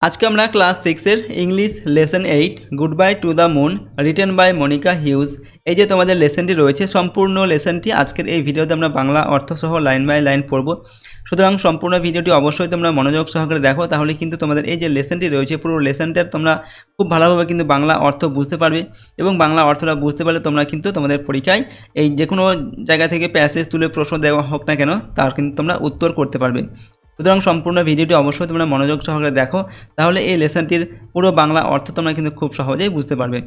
আজকে আমরা ক্লাস 6 এর English lesson 8 goodbye to the moon written by Monica Hughes এই যে তোমাদের লেসনটি রয়েছে সম্পূর্ণ লেসনটি আজকের এই ভিডিওতে আমরা বাংলা অর্থ সহ লাইন বাই লাইন পড়ব। সুতরাং সম্পূর্ণ ভিডিওটি অবশ্যই তোমরা মনোযোগ সহকারে দেখো, তাহলে কিন্তু তোমাদের এই যে লেসনটি রয়েছে পুরো লেসনটার তোমরা খুব ভালোভাবে কিন্তু বাংলা অর্থ বুঝতে পারবে এবং বাংলা অর্থটা বুঝতে পারলে তোমরা কিন্তু তোমাদের পরীক্ষায় এই যে কোনো জায়গা থেকে প্যাসেজ তুলে প্রশ্ন দেওয়া হোক না কেন তার কিন্তু তোমরা উত্তর করতে পারবে। সুতরাং সম্পূর্ণ ভিডিওটি অবশ্যই তোমরা মনোযোগ সহকারে দেখো, তাহলে এই লেসনটির পুরো বাংলা অর্থ তোমরা কিন্তু খুব সহজেই বুঝতে পারবে।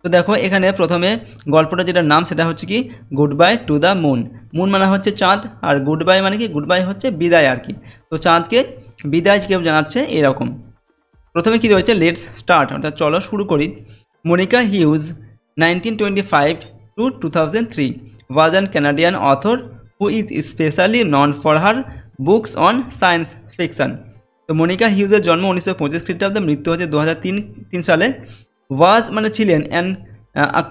তো দেখো এখানে প্রথমে গল্পটা যেটার নাম সেটা হচ্ছে কি good bye to the moon. Moon মানে হচ্ছে চাঁদ, আর গুড বাই মানে কি গুড বাই হচ্ছে বিদায় আর কি। তো চাঁদকে বিদায় কেউ জানাচ্ছে এরকম। প্রথমে কি রয়েছে লেটস স্টার্ট, অর্থাৎ চলো শুরু করি। Monica Hughes 1925 to 2003 was an Canadian author who is especially known for her books on science fiction. তো মনিকা হিউজের জন্ম 1925 খ্রিস্টাব্দে, মৃত্যু হচ্ছে 2003 সালে। ওয়াজ মানে ছিলেন অ্যান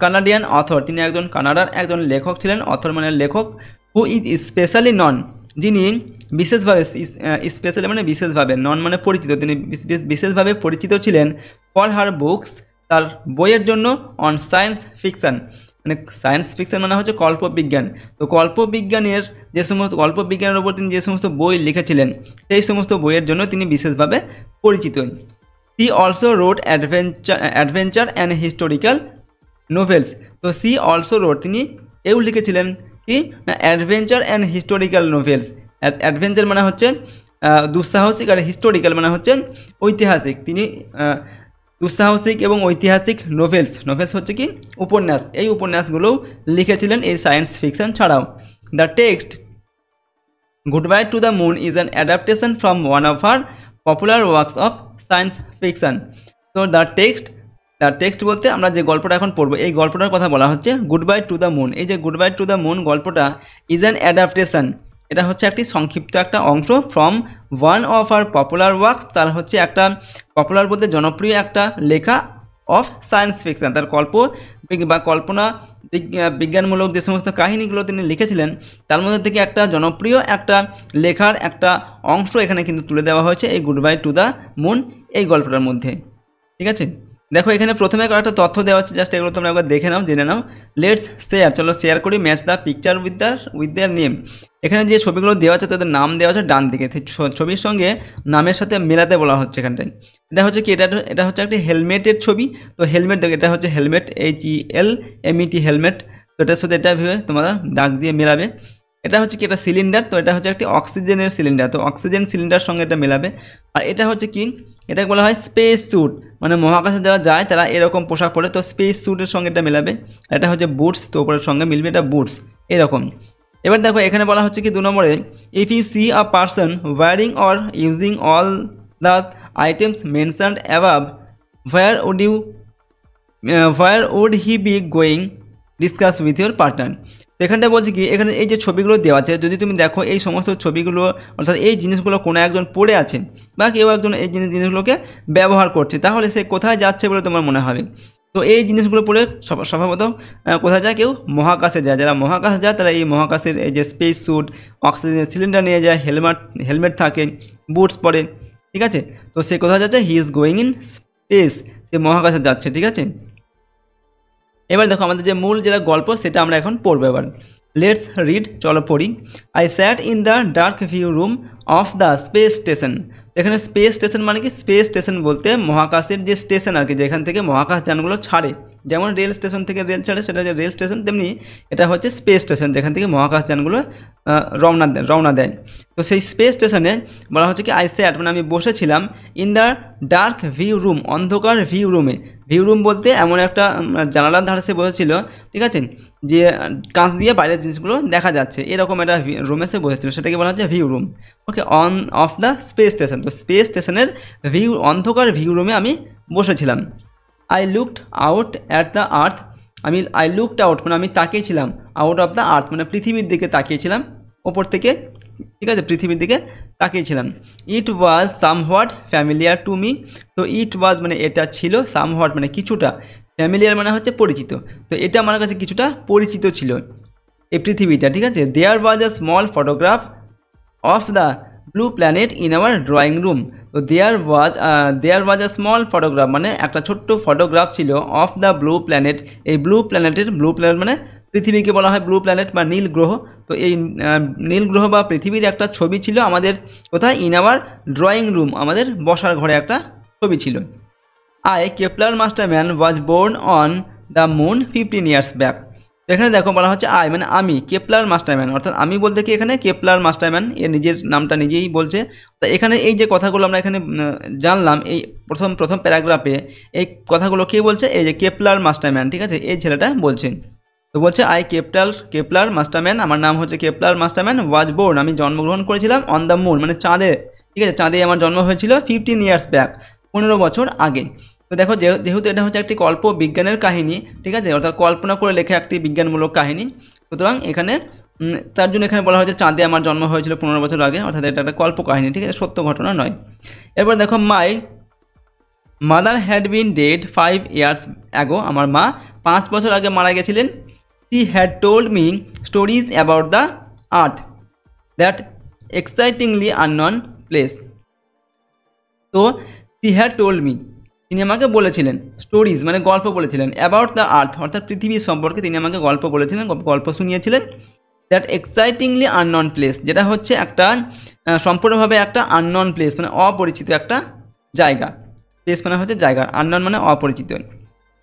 কানাডিয়ান অথর, তিনি একজন কানাডার একজন লেখক ছিলেন। অথর মানে লেখক। হু ইজ স্পেশালি নন, যিনি বিশেষভাবে, স্পেশালি মানে বিশেষভাবে, নন মানে পরিচিত, তিনি বিশেষভাবে পরিচিত ছিলেন ফর হার বুকস, তার বইয়ের জন্য, অন সায়েন্স ফিকশন মানে সায়েন্স ফিকশন মানে হচ্ছে কল্পবিজ্ঞান। তো কল্পবিজ্ঞানের যে সমস্ত কল্পবিজ্ঞানের ওপর তিনি যে সমস্ত বই লিখেছিলেন সেই সমস্ত বইয়ের জন্য তিনি বিশেষভাবে পরিচিত। She also wrote adventure and historical novels. তো সি অলসো রোড, তিনি এও লিখেছিলেন কি না adventure and historical novels. Adventure মানে হচ্ছে দুঃসাহসিক, আর হিস্টোরিক্যাল মানে হচ্ছে ঐতিহাসিক। তিনি দুঃসাহসিক এবং ঐতিহাসিক নোভেলস হচ্ছে কি উপন্যাস, এই উপন্যাসগুলোও লিখেছিলেন এই সায়েন্স ফিকশন ছাড়াও। The text good bye to the moon is an adaptation from one of her popular works of science fiction. তো দ্য টেক্সট বলতে আমরা যে গল্পটা এখন পড়বো এই গল্পটার কথা বলা হচ্ছে goodbye to the moon. এই যে goodbye to the moon গল্পটা ইজ অ্যান অ্যাডাপ্টেশন, এটা হচ্ছে একটি সংক্ষিপ্ত একটা অংশ from one of her popular works, তার হচ্ছে একটা পপুলার বলতে জনপ্রিয় একটা লেখা অফ সায়েন্স ফিকশন, তার কল্পনা বিজ্ঞানমূলক যে সমস্ত কাহিনীগুলো তিনি লিখেছিলেন তার মধ্যে থেকে একটা জনপ্রিয় একটা লেখার একটা অংশ এখানে কিন্তু তুলে দেওয়া হয়েছে এই good bye to the moon এই গল্পটার মধ্যে। ঠিক আছে, দেখো এখানে প্রথমে কয়েকটা তথ্য দেওয়া হচ্ছে, জাস্ট এগুলো তোমরা একবার দেখে নাও, জেনে নাও। লেটস শেয়ার, চলো শেয়ার করি। Match the picture with their name. এখানে যে ছবিগুলো দেওয়া আছে তাদের নাম দেওয়া আছে ডান দিকে, ছবির সঙ্গে নামের সাথে মেলাতে বলা হচ্ছে এখানটায়। এটা হচ্ছে কি এটা হচ্ছে একটি হেলমেটের ছবি। তো হেলমেট দেখো, এটা হচ্ছে হেলমেট, HELMET হেলমেট। তো এটার সাথে এটা ভেবে তোমরা দাগ দিয়ে মেলাবে। এটা হচ্ছে কি এটা সিলিন্ডার, তো এটা হচ্ছে একটি অক্সিজেনের সিলিন্ডার, তো অক্সিজেন সিলিন্ডার সঙ্গে এটা মেলাবে। আর এটা হচ্ছে কি এটাকে বলা হয় স্পেস স্যুট, মানে মহাকাশে যারা যায় তারা এরকম পোশাক পরে, তো স্পেস স্যুটের সঙ্গে এটা মেলাবে। এটা হচ্ছে বুটস, তো ওপরের সঙ্গে মিলবে এটা বুটস এরকম। এবার দেখো এখানে বলা হচ্ছে কি 2 নম্বরে, if you see a person wearing or using all the items mentioned above where would he be going, discuss with your partner. তো এখানটায় বলছে কি এখানে এই যে ছবিগুলো দেওয়া আছে, যদি তুমি দেখো এই সমস্ত ছবিগুলো অর্থাৎ এই জিনিসগুলো কোনো একজন পড়ে আছে বা কেউ একজন এই জিনিসগুলোকে ব্যবহার করছে, তাহলে সে কোথায় যাচ্ছে বলে তোমার মনে হবে? তো এই জিনিসগুলো পড়ে স্বভাবত কোথায় যায়? কেউ মহাকাশে যায়। যারা মহাকাশে যায় তারা এই মহাকাশের এই যে স্পেস স্যুট, অক্সিজেন সিলিন্ডার নিয়ে যায়, হেলমেট থাকে, বুটস পরে। ঠিক আছে, তো সে কোথায় যাচ্ছে? He is going in space, সে মহাকাশে যাচ্ছে। ঠিক আছে, এবার দেখো আমাদের যে মূল যেটা গল্প সেটা আমরা এখন পড়বো। এবার লেটস রিড, চলো পড়ি। I sat in the dark view room of the space station. এখানে স্পেস স্টেশন মানে কি, স্পেস স্টেশন বলতে মহাকাশের যে স্টেশন আর কি, যেখান থেকে মহাকাশ যানগুলো ছাড়ে, যেমন রেল স্টেশন থেকে রেল ছাড়ে সেটা হচ্ছে রেল স্টেশন, তেমনি এটা হচ্ছে স্পেস স্টেশন যেখান থেকে মহাকাশ যানগুলো রওনা দেয়। তো সেই স্পেস স্টেশনে বলা হচ্ছে কি আই স্যাট মানে আমি বসেছিলাম, in the dark view room, অন্ধকার ভিউ রুমে। ভিউ রুম বলতে এমন একটা জানালার ধারে সে বসেছিল, ঠিক আছে, যে কাঁচ দিয়ে বাইরের জিনিসগুলো দেখা যাচ্ছে, এরকম একটা রুমে সে বসেছিল, সেটাকে বলা হচ্ছে view room. Okay, on of the space station, তো স্পেস স্টেশনের অন্ধকার ভিউ রুমে আমি বসেছিলাম। I looked out at the earth, I looked out মানে আমি তাকিয়েছিলাম, আউট অফ দ্য আর্থ মানে পৃথিবীর দিকে তাকিয়েছিলাম, ওপর থেকে, ঠিক আছে, পৃথিবীর দিকে তাকিয়েছিলাম। ইট ওয়াজ সামহোয়াট ফ্যামিলিয়ার টু মি। তো ইট ওয়াজ মানে এটা ছিল, সামহোয়াট মানে কিছুটা, ফ্যামিলিয়ার মানে হচ্ছে পরিচিত, তো এটা আমার কাছে কিছুটা পরিচিত ছিল এই পৃথিবীটা। ঠিক আছে, there was a small photograph of the blue planet in our drawing room. তো there was a small photograph, মানে একটা ছোট্ট ফটোগ্রাফ ছিল অফ দ্য ব্লু প্ল্যানেট। এই ব্লু প্ল্যানেট মানে পৃথিবীকে বলা হয় ব্লু প্ল্যানেট বা নীল গ্রহ। তো এই নীল গ্রহ বা পৃথিবীর একটা ছবি ছিল আমাদের কোথায়, ইন আওয়ার ড্রয়িং রুম, আমাদের বসার ঘরে একটা ছবি ছিল। I Kepler Masterman was born on the moon 15 years back. এখানে দেখো বলা হচ্ছে আই মানে আমি, কেপলার মাস্টারম্যান অর্থাৎ আমি বলতে কি এখানে কেপলার মাস্টারম্যান এর নিজের নামটা নিজেই বলছে। তো এখানে এই যে কথাগুলো আমরা এখানে জানলাম এই প্রথম প্যারাগ্রাফে, এই কথাগুলো কে বলছে, এই যে কেপলার মাস্টারম্যান, ঠিক আছে, এই ছেলেটা বলছে। তো বলছে আই কেপলার মাস্টারম্যান, আমার নাম হচ্ছে কেপলার মাস্টারম্যান, ওয়াজ বোর্ন আমি জন্মগ্রহণ করেছিলাম, অন দ্য মুন মানে চাঁদে, ঠিক আছে, চাঁদে আমার জন্ম হয়েছিল 15 years ব্যাক 15 বছর আগে। তো দেখো যেহেতু এটা হচ্ছে একটি কল্প বিজ্ঞানের কাহিনী, ঠিক আছে, অর্থাৎ কল্পনা করে লেখা একটি বিজ্ঞানমূলক কাহিনী, সুতরাং এখানে তার জন্য এখানে বলা হয়েছে চাঁদে আমার জন্ম হয়েছিল 15 বছর আগে, অর্থাৎ এটা একটা কল্প কাহিনী, ঠিক আছে, সত্য ঘটনা নয়। এরপর দেখো my mother had been dead 5 years ago, আমার মা 5 বছর আগে মারা গেছিলেন। He had told me stories about the earth that excitingly unknown place. তো হি হ্যাড টোল্ড মি, তিনি আমাকে বলেছিলেন, স্টোরিজ মানে গল্প বলেছিলেন, অ্যাবাউট দ্য আর্থ অর্থাৎ পৃথিবীর সম্পর্কে তিনি আমাকে গল্প বলেছিলেন, গল্প শুনিয়েছিলেন। দ্যাট এক্সাইটিংলি আননন প্লেস, যেটা হচ্ছে একটা সম্পূর্ণভাবে একটা আননন প্লেস মানে অপরিচিত একটা জায়গা, প্লেস মানে হচ্ছে জায়গা, আননন মানে অপরিচিত।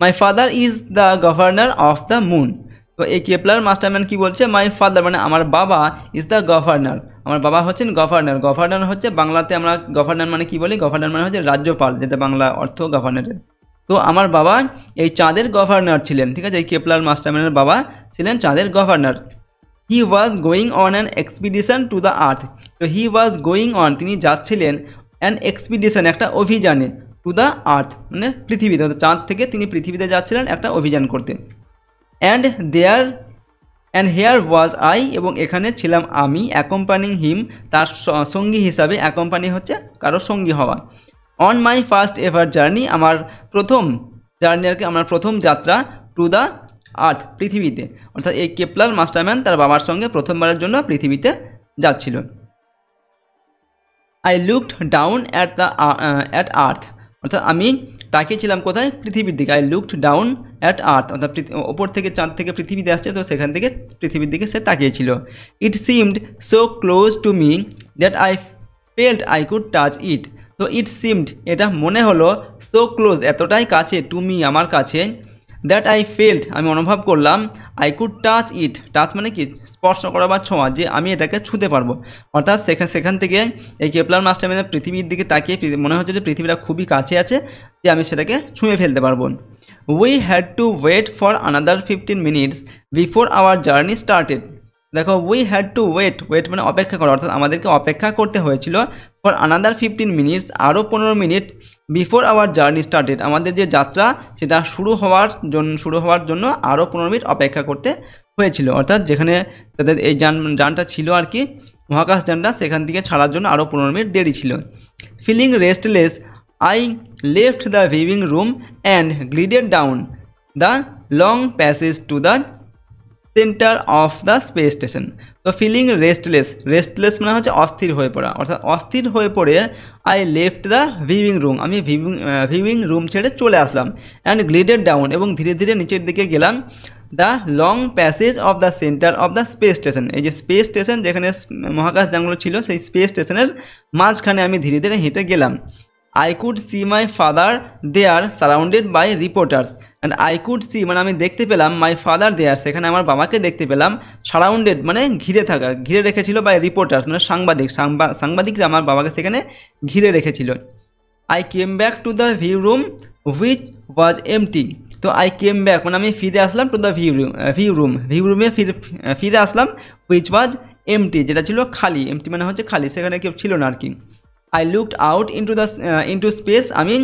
My father is the governor of the moon. তো এই কেপলার মাস্টারম্যান কি বলছে, মাই ফাদার মানে আমার বাবা, ইজ দ্য গভর্নর, আমার বাবা হচ্ছেন গভর্নর। গভর্নর হচ্ছে বাংলাতে আমরা গভর্নর মানে কি বলি, গভর্নর মানে হচ্ছে রাজ্যপাল, যেটা বাংলা অর্থ গভর্নরের। তো আমার বাবা এই চাঁদের গভর্নর ছিলেন, ঠিক আছে, এই কেপলার মাস্টারম্যানের বাবা ছিলেন চাঁদের governor. He was going on an expedition two the আর্থ। তো হি ওয়াজ গোয়িং অন তিনি যাচ্ছিলেন, অ্যান এক্সপিডিশন একটা অভিযানে, টু দ্য আর্থ মানে পৃথিবীতে, চাঁদ থেকে তিনি পৃথিবীতে যাচ্ছিলেন একটা অভিযান করতে। অ্যান্ড হেয়ার ওয়াজ আই, এবং এখানে ছিলাম আমি, অ্যাকম্পানিং হিম তার সঙ্গী হিসাবে, অ্যাকম্পানি হচ্ছে কারো সঙ্গী হওয়া। On my first ever journey আমার প্রথম জার্নি আর কি, আমার প্রথম যাত্রা, টু দ্য আর্থ পৃথিবীতে, অর্থাৎ এই কেপলার মাস্টারম্যান তার বাবার সঙ্গে প্রথমবারের জন্য পৃথিবীতে যাচ্ছিল। আই লুকড ডাউন অ্যাট আর্থ, অর্থাৎ আমি তাকিয়েছিলাম কোথায়, পৃথিবীর দিকে। আই লুকড ডাউন অ্যাট আর্থ অর্থাৎ ওপর থেকে চাঁদ থেকে পৃথিবীতে আসছে, তো সেখান থেকে পৃথিবীর দিকে সে তাকিয়েছিল। It seemed so close to me that I felt I could touch it. তো ইট সিমড এটা মনে হলো, সো ক্লোজ এতটাই কাছে, টু মি আমার কাছে, দ্যাট আই ফেল্ট আমি অনুভব করলাম, I could touch it, touch মানে কি স্পর্শ করা বা ছোঁয়া, যে আমি এটাকে ছুঁতে পারবো। অর্থাৎ সেখান থেকে এই কেপলার মাস্টারম্যানের পৃথিবীর দিকে তাকিয়ে মনে হচ্ছে যে পৃথিবীটা খুবই কাছে আছে, যে আমি সেটাকে ছুঁয়ে ফেলতে পারবো। We had to wait for another 15 minutes before our journey started. দেখো উই হ্যাড টু ওয়েট মানে অপেক্ষা করা, অর্থাৎ আমাদেরকে অপেক্ষা করতে হয়েছিল, ফর আনাদার 15 minutes আরও 15 minute, before our journey started আমাদের যে যাত্রা সেটা শুরু হওয়ার জন্য আরও 15 মিনিট অপেক্ষা করতে হয়েছিল। অর্থাৎ যেখানে তাদের এই যানটা ছিল আর কি, মহাকাশ যানটা, সেখান থেকে ছাড়ার জন্য আরও 15 মিনিট দেরি ছিল। Feeling restless I left the viewing room and glided down the long passage to the centre of the space station. তো ফিলিং রেস্টলেস মানে হচ্ছে অস্থির হয়ে পড়া, অর্থাৎ অস্থির হয়ে পড়ে I left the viewing room আমি ভিউইং রুম ছেড়ে চলে আসলাম, অ্যান্ড গ্লিডেড ডাউন এবং ধীরে ধীরে নিচের দিকে গেলাম, the long passage of the centre of the space station. এই যে স্পেস স্টেশন যেখানে মহাকাশ যানগুলো ছিল, সেই স্পেস স্টেশনের মাঝখানে আমি ধীরে ধীরে হেঁটে গেলাম। I could see my father there surrounded by reporters, and I could see মানে আমি দেখতে পেলাম, my father there সেখানে আমার বাবাকে দেখতে পেলাম, সারাউন্ডেড মানে ঘিরে রেখেছিল, বাই রিপোর্টার্স মানে সাংবাদিকরা আমার বাবাকে সেখানে ঘিরে রেখেছিল। I came back to the view room which was empty। তো I came back মানে আমি ফিরে আসলাম, টু দ্য ভিউ রুমে ফিরে আসলাম, which was empty যেটা ছিল খালি, empty মানে হচ্ছে খালি, সেখানে কেউ ছিল না আর কি। I looked out into space আমি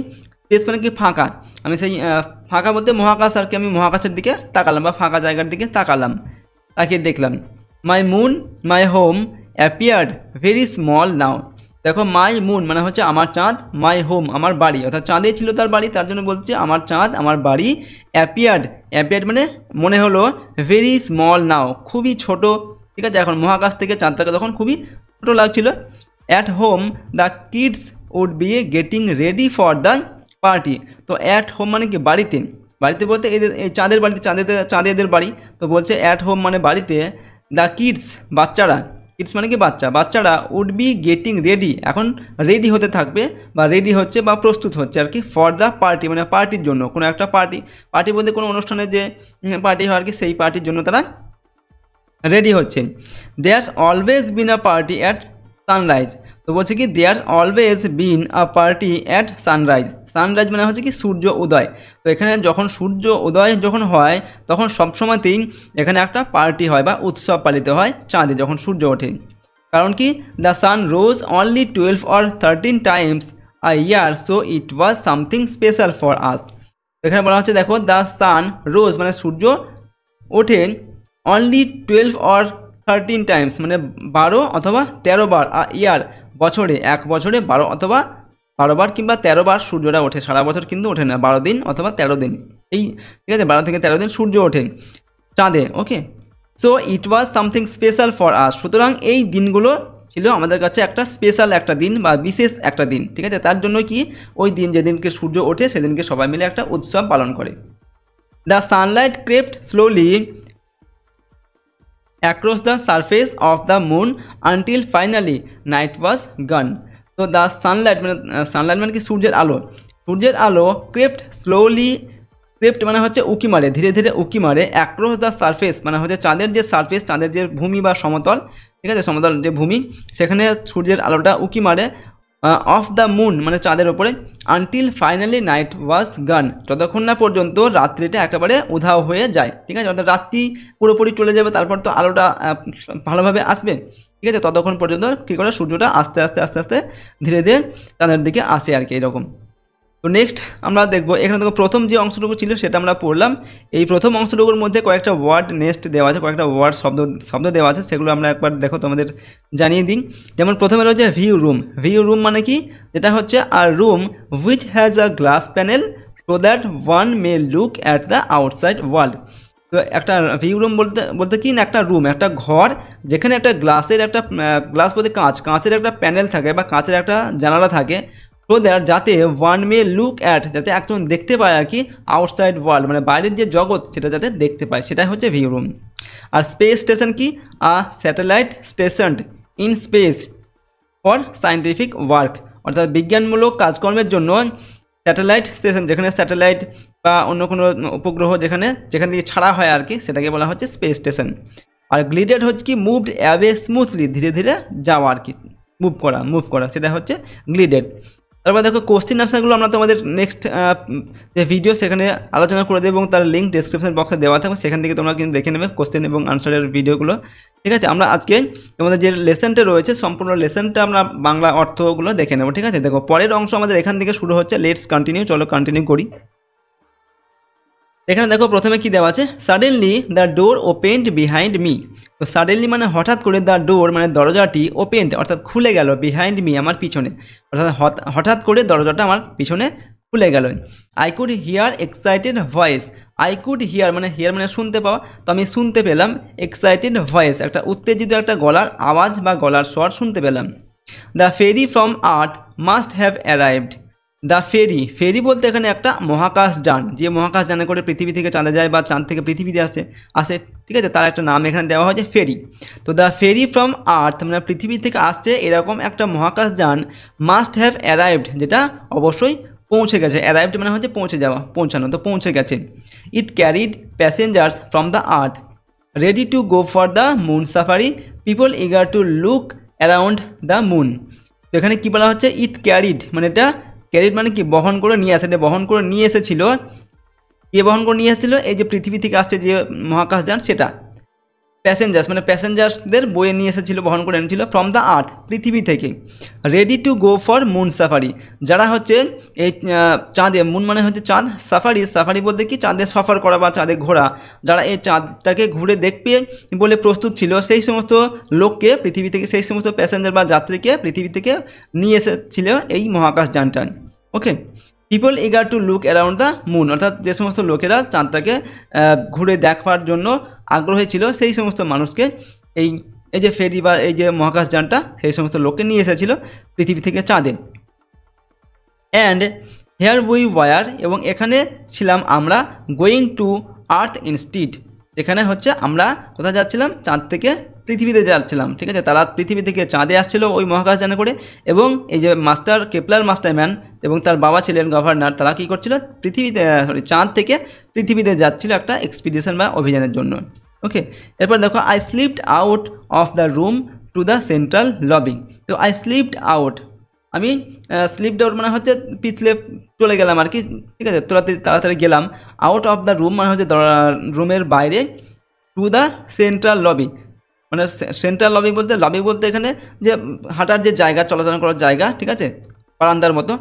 স্পেস মানে কি ফাঁকা, আমি সেই ফাঁকা বলতে মহাকাশ আর কি, আমি মহাকাশের দিকে তাকালাম বা ফাঁকা জায়গার দিকে তাকিয়ে দেখলাম। My moon my home appeared very small now. দেখো মাই মুন মানে হচ্ছে আমার চাঁদ, মাই হোম আমার বাড়ি, অর্থাৎ চাঁদে ছিল তার বাড়ি, তার জন্য বলছে আমার চাঁদ আমার বাড়ি। অ্যাপিয়ার্ড মানে মনে হলো, ভেরি স্মল নাও খুবই ছোট, ঠিক আছে, এখন মহাকাশ থেকে চাঁদটাকে তখন খুবই ছোটো লাগছিল। At home the kids would be getting ready for the party. তো অ্যাট হোম মানে কি বাড়িতে, বাড়িতে বলতে এদের এই চাঁদের বাড়িতে, চাঁদেদের বাড়ি। তো বলছে অ্যাট হোম মানে বাড়িতে, দ্য কিডস বাচ্চারা, কিডস মানে কি বাচ্চা, বাচ্চারা উড বি গেটিং রেডি এখন রেডি হতে থাকবে বা রেডি হচ্ছে বা প্রস্তুত হচ্ছে আর কি, ফর দ্য পার্টি মানে পার্টির জন্য, কোনো একটা পার্টি, পার্টি বলতে কোনো অনুষ্ঠানের যে পার্টি হয় আর কি, সেই পার্টির জন্য তারা রেডি হচ্ছে। There's always been a party at sunrise. তো বলছে কি there's always been a party at sunrise. Sunrise মানে হচ্ছে কি সূর্য উদয়। তো এখানে যখন সূর্য উদয় যখন হয় তখন সবসময়তেই এখানে একটা পার্টি হয় বা উৎসব পালিত হয় চাঁদে যখন সূর্য ওঠে। কারণ কি the sun rose only 12 or 13 Times a year, so it was something special for আস। এখানে বলা হচ্ছে দেখো দ্য সান রোজ মানে সূর্য ওঠে অনলি 12 or 13 টাইমস মানে 12 অথবা 13 বার, ইয়ার বছরে, এক বছরে 12 অথবা 12 বার কিংবা 13 বার সূর্যটা ওঠে, সারা বছর কিন্তু ওঠে না, 12 দিন অথবা 13 দিন, এই ঠিক আছে 12 থেকে 13 দিন সূর্য ওঠে চাঁদে। Okay, so it was something special for us, সুতরাং এই দিনগুলো ছিল আমাদের কাছে একটা স্পেশাল একটা দিন বা বিশেষ একটা দিন, ঠিক আছে। তার জন্য কি ওই দিন যেদিনকে সূর্য ওঠে সেদিনকে সবাই মিলে একটা উৎসব পালন করে। The Sunlight crept slowly across the surface of the moon until finally night was gone. তো the sunlight মানে সানলাইট মানে কি সূর্যের আলো, সূর্যের আলো ক্রেপ্ট স্লোলি, ক্রেপ্ট মানে হচ্ছে উকি মারে, ধীরে ধীরে উকি মারে, অ্যাক্রস দ্য সারফেস মানে হচ্ছে চাঁদের যে সারফেস, চাঁদের যে ভূমি বা সমতল, ঠিক আছে সমতল যে ভূমি, সেখানে সূর্যের আলোটা উকি মারে, অফ দ্য মুন মানে চাঁদের ওপরে, আনটিল ফাইনালি নাইট ওয়াজ গান, যতক্ষণ না পর্যন্ত রাত্রিটা একেবারে উধাও হয়ে যায়, ঠিক আছে, অর্থাৎ রাত্রি পুরোপুরি চলে যাবে, তারপর তো আলোটা ভালোভাবে আসবে, ঠিক আছে, ততক্ষণ পর্যন্ত কী করে সূর্যটা আস্তে আস্তে আস্তে আস্তে ধীরে ধীরে চাঁদের দিকে আসে আর কি, এরকম। তো নেক্সট আমরা দেখব, এখানে দেখো প্রথম যে অংশটুকু ছিল সেটা আমরা পড়লাম। এই প্রথম অংশটুকুর মধ্যে কয়েকটা ওয়ার্ড নেক্সট দেওয়া আছে, কয়েকটা ওয়ার্ড শব্দ দেওয়া আছে, সেগুলো আমরা একবার দেখো তোমাদের জানিয়ে দিই। যেমন প্রথমে রয়েছে ভিউ রুম। ভিউ রুম মানে কি, যেটা হচ্ছে আর room which has a glass panel so that one may look at the outside world. তো একটা ভিউ রুম বলতে কি না, একটা রুম, একটা ঘর যেখানে একটা গ্লাসের একটা গ্লাস বলতে কাঁচের একটা প্যানেল থাকে বা কাঁচের একটা জানালা থাকে, সো দ্যাট যাতে ওয়ান মে লুক অ্যাট, যাতে একজন দেখতে পায় আর কি, আউটসাইড ওয়ার্ল্ড মানে বাইরের যে জগৎ সেটা যাতে দেখতে পায়, সেটাই হচ্ছে ভিউ রুম। আর স্পেস স্টেশন কি, a satellite station in space for scientific work, অর্থাৎ বিজ্ঞানমূলক কাজকর্মের জন্য স্যাটেলাইট স্টেশন, যেখানে স্যাটেলাইট বা অন্য কোনো উপগ্রহ যেখান থেকে ছাড়া হয় আর কি, সেটাকে বলা হচ্ছে স্পেস স্টেশন। আর গ্লিডেড হচ্ছে কি মুভড অ্যাওয়ে স্মুথলি, ধীরে ধীরে যাওয়া আর কি, মুভ করা সেটা হচ্ছে গ্লিডেড। তারপর দেখো কোশ্চেন আনসারগুলো আমরা তোমাদের নেক্সট যে ভিডিও সেখানে আলোচনা করে দেবো এবং তার লিঙ্ক ডেসক্রিপশন বক্সে দেওয়া থাকবে, সেখান থেকে তোমরা কিন্তু দেখে নেবে কোশ্চেন এবং আনসারের ভিডিওগুলো, ঠিক আছে। আমরা আজকে তোমাদের যে লেসনটা রয়েছে সম্পূর্ণ লেসনটা আমরা বাংলা অর্থগুলো দেখে নেবো, ঠিক আছে। দেখো পরের অংশ আমাদের এখান থেকে শুরু হচ্ছে, লেটস কন্টিনিউ, চলো কন্টিনিউ করি। এখানে দেখো প্রথমে কি দেওয়া আছে, suddenly the door opened behind me. তো সাডেনলি মানে হঠাৎ করে, দ্য ডোর মানে দরজাটি, ওপেন্ড অর্থাৎ খুলে গেল, বিহাইন্ড মি আমার পিছনে, অর্থাৎ হঠাৎ করে দরজাটা আমার পিছনে খুলে গেল। I could hear excited voice. I could hear মানে শুনতে পাওয়া, তো আমি শুনতে পেলাম এক্সাইটেড ভয়েস, একটা উত্তেজিত একটা গলার আওয়াজ বা গলার স্বর শুনতে পেলাম। The ferry from earth must have arrived. The ferry বলতে এখানে একটা মহাকাশ যান, যে মহাকাশ যানে করে পৃথিবী থেকে চাঁদে যায় বা চাঁদ থেকে পৃথিবীতে আসে, ঠিক আছে, তার একটা নাম এখানে দেওয়া হয়েছে ফেরি। তো দ্য ফেরি ফ্রম আর্থ মানে পৃথিবী থেকে আসছে এরকম একটা মহাকাশ যান, মাস্ট হ্যাভ অ্যারাইভড যেটা অবশ্যই পৌঁছে গেছে, অ্যারাইভড মানে হচ্ছে পৌঁছে যাওয়া, পৌঁছানো, তো পৌঁছে গেছে। It carried passengers from the earth ready to go for the moon safari, people eager to look around the moon. তো এখানে কী বলা হচ্ছে, ইট ক্যারিড মানে এটা, ক্যারিড মানে কি বহন করে নিয়ে আসে, বহন করে নিয়ে এসেছিল, কে বহন করে নিয়ে এসেছিল, এই যে পৃথিবী থেকে আসছে যে মহাকাশ যান সেটা, প্যাসেঞ্জার্স মানে প্যাসেঞ্জার্সদের বয়ে নিয়ে এসেছিল, বহন করে এনেছিল, ফ্রম দ্য আর্থ পৃথিবী থেকে, ready to go for moon safari, যারা হচ্ছে এই চাঁদে, মুন মানে হচ্ছে চাঁদ, সাফারি বলতে কি চাঁদে সফর করা বা চাঁদে ঘোরা, যারা এই চাঁদটাকে ঘুরে দেখবে বলে প্রস্তুত ছিল, সেই সমস্ত লোককে পৃথিবী থেকে, সেই সমস্ত প্যাসেঞ্জার বা যাত্রীকে পৃথিবী থেকে নিয়ে এসেছিল এই মহাকাশ যানটা। Okay, people eager to look around the moon, অর্থাৎ যে সমস্ত লোকেরা চাঁদটাকে ঘুরে দেখবার জন্য আগ্রহী ছিল, সেই সমস্ত মানুষকে এই এই যে ফেরি বা এই যে মহাকাশযানটা সেই সমস্ত লোককে নিয়ে এসেছিল পৃথিবী থেকে চাঁদে। অ্যান্ড হেয়ার উই ওয়ার, এবং এখানে ছিলাম আমরা গোয়িং টু আর্থ ইনস্টিড, এখানে হচ্ছে আমরা কোথায় যাচ্ছিলাম, চাঁদ থেকে পৃথিবীতে যাচ্ছিলাম। ঠিক আছে, তারা পৃথিবী থেকে চাঁদে আসছিল ওই মহাকাশযানে করে, এবং এই যে মাস্টার কেপলার মাস্টারম্যান এবং তার বাবা ছিলেন গভর্নর, তারা কী করছিল, পৃথিবীতে চাঁদ থেকে পৃথিবীতে যাচ্ছিল একটা এক্সপিডিশন বা অভিযানের জন্য। ওকে, এরপর দেখো I slipped out of the room to the central lobby. তো আই স্লিপড আউট, আমি স্লিপড আউট মানে হচ্ছে পিছলে চলে গেলাম আর কি। ঠিক আছে, তাড়াতাড়ি গেলাম। আউট অফ দ্য রুম মানে হচ্ছে রুমের বাইরে, টু দ্য সেন্ট্রাল লবি মানে সেন্ট্রাল লবি বলতে এখানে যে হাঁটার যে জায়গা, চলাচল করার জায়গা, ঠিক আছে, বারান্দার মতো,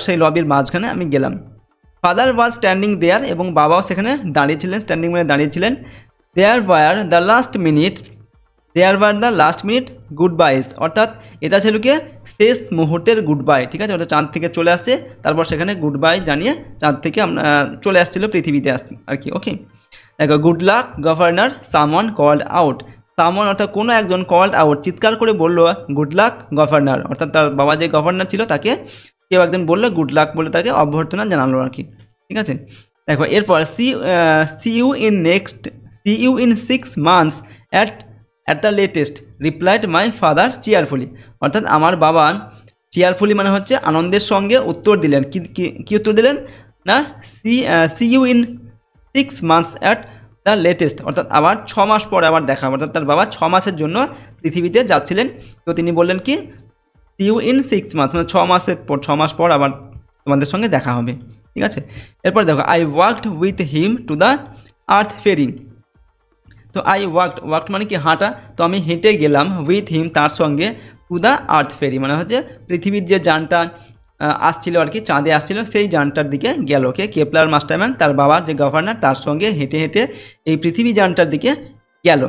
সেই লবির মাঝখানে আমি গেলাম। ফাদার ওয়াজ স্ট্যান্ডিং দেয়ার, এবং বাবাও সেখানে দাঁড়িয়েছিলেন, স্ট্যান্ডিং মানে দাঁড়িয়েছিলেন। There were the last minute goodbyes, অর্থাৎ এটা ছিল কি শেষ মুহূর্তের গুড বাই। ঠিক আছে, ওটা চাঁদ থেকে চলে আসছে, তারপর সেখানে গুড বাই জানিয়ে চাঁদ থেকে আমরা চলে আসছিলো পৃথিবীতে আসছি আর কি। ওকে, দেখো good luck governor, someone called out. Someone অর্থাৎ কোনো একজন কল্ড আউট, চিৎকার করে বলল গুড লাক গভর্নর, অর্থাৎ তার বাবা যে গভর্নর ছিল তাকে কেউ একজন বললো গুড লাক বলে তাকে অভ্যর্থনা জানালো আর কি। ঠিক আছে, দেখো এরপর see you in 6 months at the latest replied my father cheerfully, অর্থাৎ আমার বাবা চিয়ারফুলি মানে হচ্ছে আনন্দের সঙ্গে উত্তর দিলেন। কি উত্তর দিলেন না, see you in 6 months at the latest, অর্থাৎ আবার 6 মাস পর আবার দেখা, অর্থাৎ তার বাবা 6 মাসের জন্য পৃথিবীতে যাচ্ছিলেন। তো তিনি বললেন কি সি ইউ ইন 6 months মানে 6 মাস পর আবার তোমাদের সঙ্গে দেখা হবে। ঠিক আছে, এরপর দেখো I walked with him to the earth ferry. তো আই ওয়াকড মানে কি হাঁটা, তো আমি হেঁটে গেলাম উইথ হিম তার সঙ্গে, টু দ্য আর্থ ফেরি মানে হচ্ছে পৃথিবীর যে যানটা আসছিল আর কি, চাঁদে আসছিল সেই যানটার দিকে গেল কে, কেপলার মাস্টারম্যান, তার বাবার যে গভর্নর, তার সঙ্গে হেঁটে হেঁটে এই পৃথিবী যানটার দিকে গেল।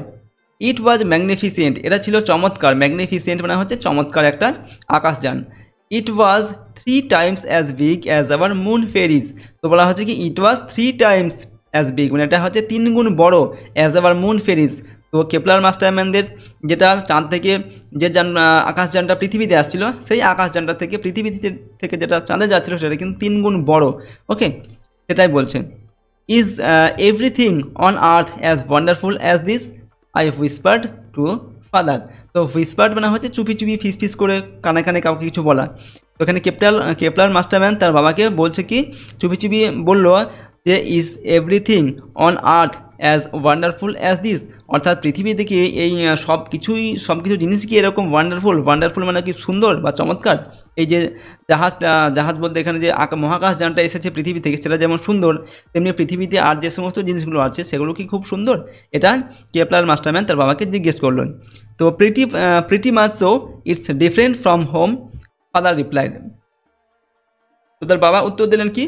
ইট ওয়াজ ম্যাগনিফিসেন্ট, এটা ছিল চমৎকার, ম্যাগনিফিসেন্ট মানে হচ্ছে চমৎকার একটা আকাশযান। It was 3 times as big as our moon ferries, তো বলা হচ্ছে কি it was 3 times as big মানে এটা হচ্ছে 3 গুণ বড়, অ্যাজ আওয়ার মুন ফেরিজ। তো কেপলার মাস্টারম্যানদের যেটা চাঁদ থেকে যে আকাশযানটা পৃথিবীতে আসছিল, সেই আকাশযানটা থেকে পৃথিবী থেকে যেটা চাঁদে যাচ্ছিল সেটা কিন্তু 3 গুণ বড়। ওকে, সেটাই বলছে। Is everything on earth as wonderful as this, I whispered to father. তো হুইসপার্ড মানে হচ্ছে চুপি চুপি ফিস করে কানে কানে কাউকে কিছু বলা। তো এখানে কেপলার মাস্টারম্যান তার বাবাকে বলছে কি চুপি চুপি বললো যে is everything on earth as wonderful as this, অর্থাৎ পৃথিবী থেকে এই সব কিছু জিনিস কি এরকম ওয়ান্ডারফুল মানে কি সুন্দর বা চমৎকার। এই যে জাহাজ বলতে এখানে যে মহাকাশযানটা এসেছে পৃথিবী থেকে, সেটা যেমন সুন্দর, তেমনি পৃথিবীতে আর যে সমস্ত জিনিসগুলো আছে সেগুলো কি খুব সুন্দর, এটা কেপলার মাস্টারম্যান তার বাবাকে জিজ্ঞেস করলেন। তো pretty much so it's different from home, father replied. তো তার বাবা উত্তর দিলেন কি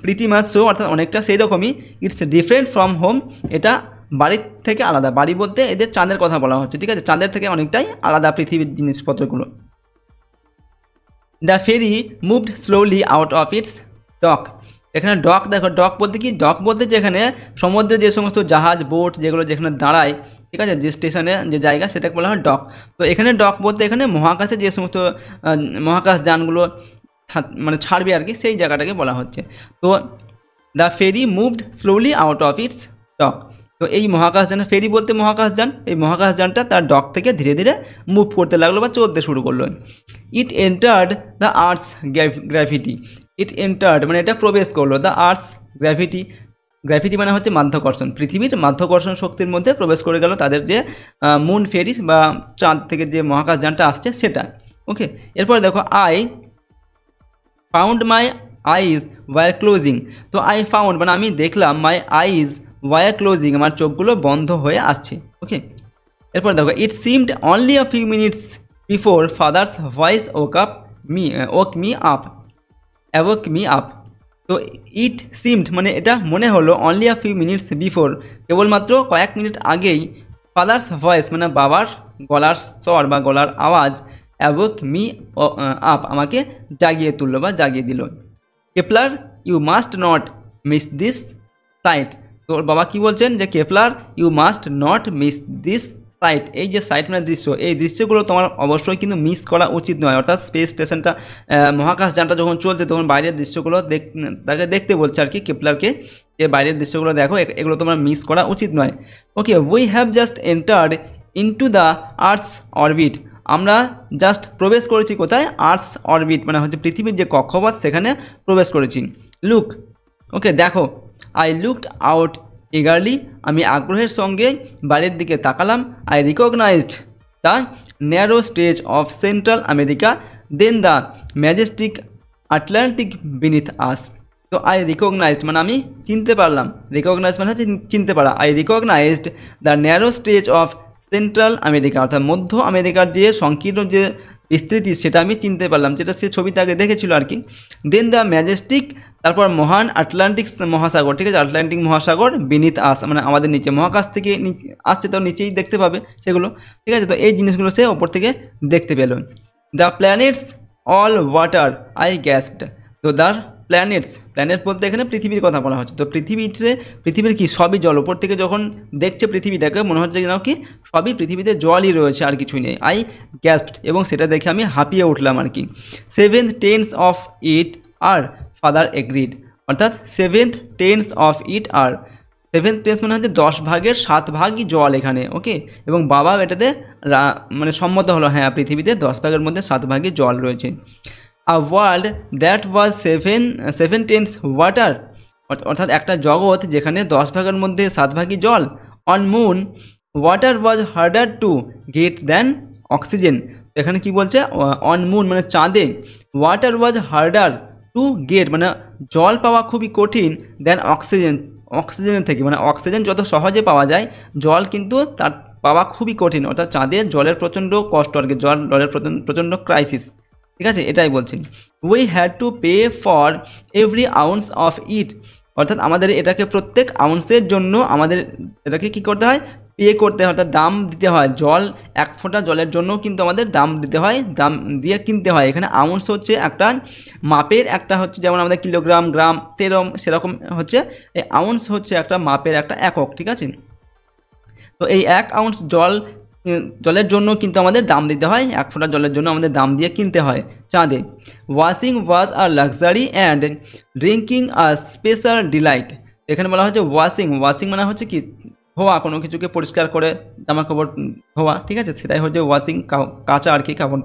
প্রিটি মাচ সো, অর্থাৎ অনেকটা সেই রকমই, ইটস ডিফারেন্ট ফ্রম হোম, এটা বাড়ির থেকে আলাদা। বাড়ি বলতে এদের চাঁদের কথা বলা হচ্ছে। ঠিক আছে, চাঁদের থেকে অনেকটাই আলাদা পৃথিবীর জিনিসপত্রগুলো। The ferry moved slowly out of its dock. এখানে ডক, দেখো ডক বলতে কি, ডক বলতে যেখানে সমুদ্রে যে সমস্ত জাহাজ বোট যেগুলো যেখানে দাঁড়ায়, ঠিক আছে, যে স্টেশনে যে জায়গা সেটাকে বলা হয় ডক। তো এখানে ডক বলতে এখানে মহাকাশে যে সমস্ত মহাকাশ যানগুলো মানে ছাড়বে আর কি, সেই জায়গাটাকে বলা হচ্ছে। তো the ferry moved slowly out of its dock. তো এই মহাকাশযান, ফেরি বলতে মহাকাশযান, এই মহাকাশযানটা তার ডক থেকে ধীরে ধীরে মুভ করতে লাগলো বা চলতে শুরু করলো। It entered the earth's gravity. It entered মানে এটা প্রবেশ করলো, দ্য আর্থস গ্র্যাভিটি মানে হচ্ছে মাধ্যাকর্ষণ, পৃথিবীর মাধ্যাকর্ষণ শক্তির মধ্যে প্রবেশ করে গেল তাদের যে মুন ফেরিস বা চাঁদ থেকে যে মহাকাশযানটা আসছে সেটা। ওকে, এরপরে দেখো I found my eyes were closing. তো আই ফাউন্ড মানে আমি দেখলাম, মাই আইজ ওয়ার ক্লোজিং আমার চোখগুলো বন্ধ হয়ে আসছে। ওকে, এরপর দেখো it seemed only a few minutes before father's voice woke me up. তো ইট সিমড মানে এটা মনে হলো, only a few minutes before কেবলমাত্র কয়েক মিনিট আগেই, ফাদার্স ভয়েস মানে বাবার গলার স্বর বা গলার আওয়াজ, অ্যাওক মি আপ আমাকে জাগিয়ে তুললো বা জাগিয়ে দিল। Kepler you must not miss this sight. তো ওর বাবা কী বলছেন যে Kepler you must not miss this sight, এই যে সাইট মানে দৃশ্য, এই দৃশ্যগুলো তোমার অবশ্যই কিন্তু মিস করা উচিত নয়। অর্থাৎ স্পেস স্টেশনটা মহাকাশ যানটা যখন চলছে তখন বাইরের দৃশ্যগুলো তাকে দেখতে বলছে আর কি কেপলারকে, যে বাইরের দৃশ্যগুলো দেখো, এগুলো তোমার মিস করা উচিত নয়। Okay, we have just entered into the earth's orbit, আমরা জাস্ট প্রবেশ করেছি কোথায়, আর্থস অরবিট মানে হচ্ছে পৃথিবীর যে কক্ষপথ সেখানে প্রবেশ করেছি। লুক, ওকে দেখো, আই লুকড আউট ইগারলি, আমি আগ্রহের সঙ্গে বাইরের দিকে তাকালাম। I recognised the narrow stage of central America, then the majestic Atlantic beneath us. তো আই রিকগনাইজড মানে আমি চিনতে পারলাম, রিকগনাইজ মানে হচ্ছে চিনতে পারা। I recognised the narrow stage of central America, অর্থাৎ মধ্য আমেরিকার যে সংকীর্ণ যে বিস্তৃতি সেটা আমি চিনতে পারলাম, যেটা সে ছবিতে আগে দেখেছিল আর কি। দেন দ্য ম্যাজেস্টিক, তারপর মহান আটলান্টিক মহাসাগর, ঠিক আছে, আটলান্টিক মহাসাগর বিনিথ আস মানে আমাদের নিচে, মহাকাশ থেকে আসছে তো নিচেই দেখতে পাবে সেগুলো, ঠিক আছে। তো এই জিনিসগুলো সে ওপর থেকে দেখতে পেল। The planets all water I gasped, তো দ্য প্ল্যানেটস, প্ল্যানেট বলতে এখানে পৃথিবীর কথা বলা হচ্ছে। তো পৃথিবীর কি সবই জল, ওপর থেকে যখন দেখছে পৃথিবীটাকে মনে হচ্ছে যেন কি সবই পৃথিবীতে জলই রয়েছে আর কিছুই নেই। আই গ্যাসড, এবং সেটা দেখে আমি হাঁপিয়ে উঠলাম আর কি। Seven tenths of it are father agreed, অর্থাৎ seven tenths of it are, seven tenths মানে হচ্ছে 10 ভাগের 7 ভাগই জল এখানে, ওকে, এবং বাবা এটাতে মানে সম্মত হলো, হ্যাঁ পৃথিবীতে 10 ভাগের মধ্যে 7 ভাগই জল রয়েছে। আ world that was seven tense water, অর্থাৎ একটা জগৎ যেখানে 10 ভাগের মধ্যে 7 ভাগই জল। On moon water was harder to get than oxygen, এখানে কি বলছে, অন মুন মানে চাঁদে, water was harder to get মানে জল পাওয়া খুবই কঠিন, দেন অক্সিজেনের থেকে, মানে অক্সিজেন যত সহজে পাওয়া যায় জল কিন্তু তার পাওয়া খুবই কঠিন, অর্থাৎ চাঁদে জলের প্রচণ্ড কষ্ট আর কি, জলের প্রচণ্ড ক্রাইসিস, ঠিক আছে, এটাই বলছি। We had to pay for every ounce of it, অর্থাৎ আমাদের এটাকে প্রত্যেক আউন্সের জন্য আমাদের এটাকে কী করতে হয়, পে করতে হয়, অর্থাৎ দাম দিতে হয়। জল, 1 ফোঁটা জলের জন্য কিন্তু আমাদের দাম দিতে হয়, দাম দিয়ে কিনতে হয়। এখানে আউন্স হচ্ছে একটা মাপের, একটা হচ্ছে যেমন আমাদের কিলোগ্রাম, গ্রাম, সেরকম হচ্ছে এই আউন্স হচ্ছে একটা মাপের একটা একক, ঠিক আছে। তো এই 1 আউন্স জলের জন্য কিন্তু আমাদের দাম দিতে হয়, 1 ফোঁটা জলের জন্য আমাদের দাম দিয়ে কিনতে হয় চাঁদে। Washing was a luxury and drinking a special delight, এখানে বলা হচ্ছে ওয়াশিং মানে হচ্ছে কি ধোয়া, কোনো কিছুকে পরিষ্কার করে জামা কাপড় ধোয়া, ঠিক আছে, সেটাই হচ্ছে ওয়াশিং, কাচা আর কি, কাপড়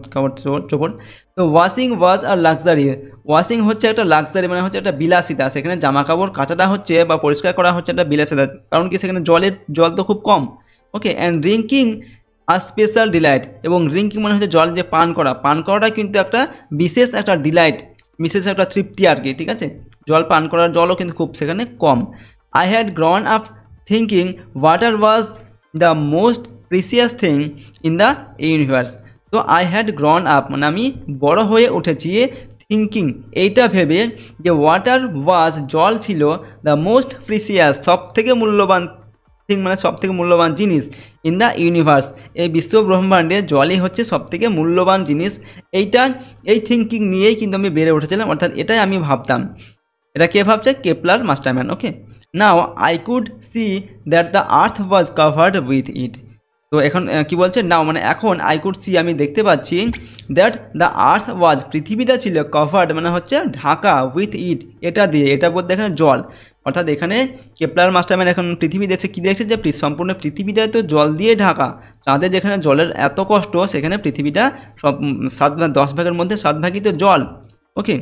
চোপড়। তো ওয়াশিং ওয়াজ আর লাক্সারি, ওয়াশিং হচ্ছে একটা লাক্সারি মানে হচ্ছে একটা বিলাসিতা, সেখানে জামা কাপড় কাচাটা হচ্ছে বা পরিষ্কার করা হচ্ছে একটা বিলাসিতা, কারণ কি সেখানে জল তো খুব কম, okay. And drinking are special delight, এবং ড্রিঙ্কিং মানে হচ্ছে জল যে পান করাটা কিন্তু একটা বিশেষ একটা ডিলাইট, বিশেষ একটা তৃপ্তি আর কি, ঠিক আছে। জল পান করার জলও কিন্তু খুব সেখানে কম। I had grown up thinking water was the most precious thing in the universe, তো আই হ্যাড গ্রন আপ মানে আমি বড় হয়ে উঠেছি, থিঙ্কিং এইটা ভেবে যে ওয়াটার ওয়াজ জল ছিল, দ্য মোস্ট প্রিসিয়াস সব থেকে মূল্যবান থিং মানে সব থেকে মূল্যবান জিনিস, ইন দ্য ইউনিভার্স এই বিশ্ব ব্রহ্মাণ্ডে জলই হচ্ছে সব থেকে মূল্যবান জিনিস। এই থিঙ্কিং নিয়েই কিন্তু আমি বেড়ে উঠেছিলাম, অর্থাৎ এটাই আমি ভাবতাম। এটা কে ভাবছে, Kepler Masterman, okay. Now I could see that the earth was covered with it, তো এখন কি বলছে, নাও মানে এখন, আই কুড সি আমি দেখতে পাচ্ছি, দ্যাট দ্য আর্থ ওয়াজ পৃথিবীটা ছিল, কভার্ড মানে হচ্ছে ঢাকা, উইথ ইট এটা দিয়ে, এটা বলতে এখানে জল, অর্থাৎ এখানে কেপলার মাস্টারম্যান এখন পৃথিবী দেখছে, কী দেখছে, যে সম্পূর্ণ পৃথিবীটা তো জল দিয়ে ঢাকা, চাঁদে যেখানে জলের এত কষ্ট সেখানে পৃথিবীটা সব 10 ভাগের মধ্যে 7 ভাগই তো জল, okay.